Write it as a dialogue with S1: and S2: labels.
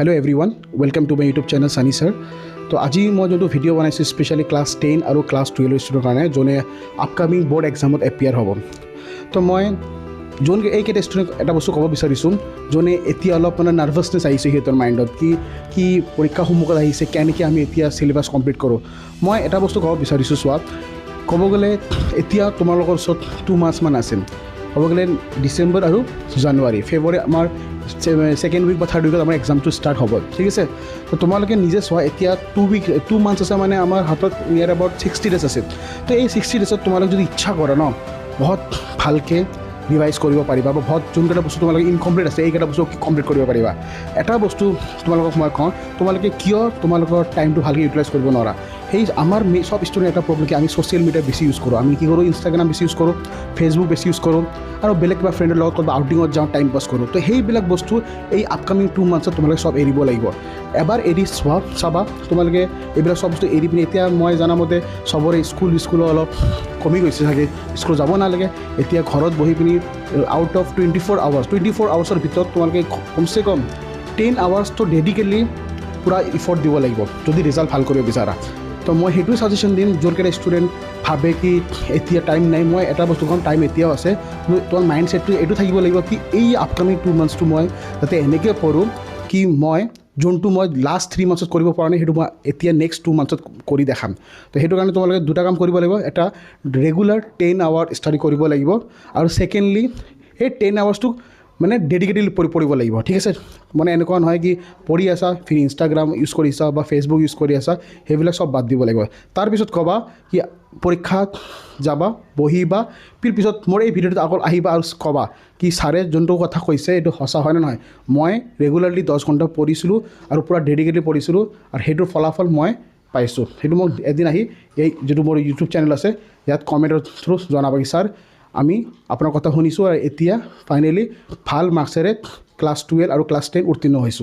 S1: Hello everyone, welcome to my YouTube channel Sunny Sir. तो आज मैं जो भिडिओ बनाइছোঁ स्पेशली क्लास 10 और क्लास 12 स्टूडेंट कारण जोने अपकमिंग बोर्ड एग्जामत एपियर हम तो मैं जोन এইকেইটা ষ্টুডেণ্ট এটা বস্তু ক'ব বিচাৰিছোঁ যোনে এতিয়া অলপ মানে নাৰ্ভাছনেছ আহিছে সিহঁতৰ মাইণ্ডত কি পৰীক্ষা সন্মুখত আহিছে কেনেকৈ আমি এতিয়া চিলেবাছ কমপ্লিট কৰোঁ মই এটা বস্তু ক'ব বিচাৰিছোঁ চোৱা ক'ব গ'লে এতিয়া তোমালোকৰ ওচৰত 2 মাহমান আছে ক'ব গ'লে ডিচেম্বৰ আৰু জানুৱাৰী ফেব্ৰুৱাৰী আমাৰ সেকেন্ড উইক বা থাৰ্ড উইকত আমাৰ এক্সামটো ষ্টাৰ্ট হ'ব ঠিক আছে তো তোমালোকে নিজে চোৱা এতিয়া 2 মান্থছ আছে মানে আমাৰ হাতত নিয়াৰ এবাউট 60 ডেজ আছে তো এই 60 ডেজত তোমালোকে যদি ইচ্ছা কৰা ন বহুত ভালকৈ ৰিভাইজ কৰিব পাৰিবা বা বহুত যোনকেইটা বস্তু তোমালোকে ইনকমপ্লিট আছে এইকেইটা বস্তু কমপ্লিট কৰিব পাৰিবা এটা বস্তু তোমালোকক মই কওঁ তোমালোকে কিয় তোমালোকৰ টাইমটো ভালকৈ ইউটিলাইজ কৰিব নোৱাৰা সেই আমাৰ সব ষ্টুডেণ্ট এটা প্ৰব্লেম কি আমি ছ'চিয়েল মিডিয়া বেছি ইউজ কৰোঁ আমি কি কৰোঁ ইনষ্টাগ্ৰাম বেছি ইউজ কৰোঁ ফেচবুক বেছি ইউজ কৰোঁ আৰু বেলেগ কিবা ফ্ৰেণ্ডৰ লগত ক'ৰবাত আউটিঙত যাওঁ টাইম পাছ কৰোঁ তো সেইবিলাক বস্তু এই আপকামিং 2 মান্থছত তোমালোকে সব এৰিব লাগিব এবাৰ এৰি চাবা তোমালোকে এইবিলাক সব বস্তু এৰি পিনি এতিয়া মই জানামতে চবৰে স্কুল অলপ কমি গৈছে চাগে স্কুল যাব নালাগে এতিয়া ঘৰত বহি পিনি আউট অফ 24 আৱাৰ্ছৰ ভিতৰত তোমালোকে কমচে কম 10 আৱাৰ্ছটো ডেডিকেটলি পূৰা ইফৰ্ট দিব লাগিব যদি ৰিজাল্ট ভাল কৰিব বিচাৰা তো মই সেইটোৱে ছাজেশ্যন দিম যোনকেইটা ষ্টুডেণ্ট ভাবে কি এতিয়া টাইম নাই মই এটা বস্তু কম টাইম এতিয়াও আছে তোমাৰ মাইণ্ড ছেটটো এইটো থাকিব লাগিব কি এই আপকামিং 2 মান্থছটো মই যাতে এনেকৈ কৰোঁ কি মই যোনটো মই লাষ্ট 3 মান্থছত কৰিব পৰা নাই সেইটো মই এতিয়া নেক্সট 2 মান্থছত কৰি দেখাম তো সেইটো কাৰণে তোমালোকে দুটা কাম কৰিব লাগিব এটা ৰেগুলাৰ 10 আৱাৰ ষ্টাডি কৰিব লাগিব আৰু ছেকেণ্ডলি এই 10 আৱাৰ্ছটো মানে ডেডিকেটলি পঢ়িব লাগিব ঠিক আছে মানে এনেকুৱা নহয় কি পঢ়ি আছা ফিৰ ইনষ্টাগ্ৰাম ইউজ কৰিছা বা ফেচবুক ইউজ কৰি আছা সেইবিলাক সব বাদ দিব লাগিব তাৰপিছত ক'বা কি পৰীক্ষাত যাবা বহিবা পিছত মোৰ এই ভিডিঅ'টোত আগত আহিবা আৰু ক'বা কি ছাৰে যোনটো কথা কৈছে এইটো সঁচা হয় নে নহয় মই ৰেগুলাৰলি 10 ঘণ্টা পঢ়িছিলোঁ আৰু পূৰা ডেডিকেটলি পঢ়িছিলোঁ আৰু সেইটোৰ ফলাফল মই পাইছোঁ সেইটো মোক এদিন আহি এই যিটো মোৰ ইউটিউব চেনেল আছে ইয়াত কমেণ্টৰ থ্ৰু জনাবা কি ছাৰ আমি আপোনাৰ কথা শুনিছোঁ আৰু এতিয়া ফাইনেলি ভাল মাৰ্কছেৰে ক্লাছ 12 আৰু ক্লাছ 10 উত্তীৰ্ণ হৈছোঁ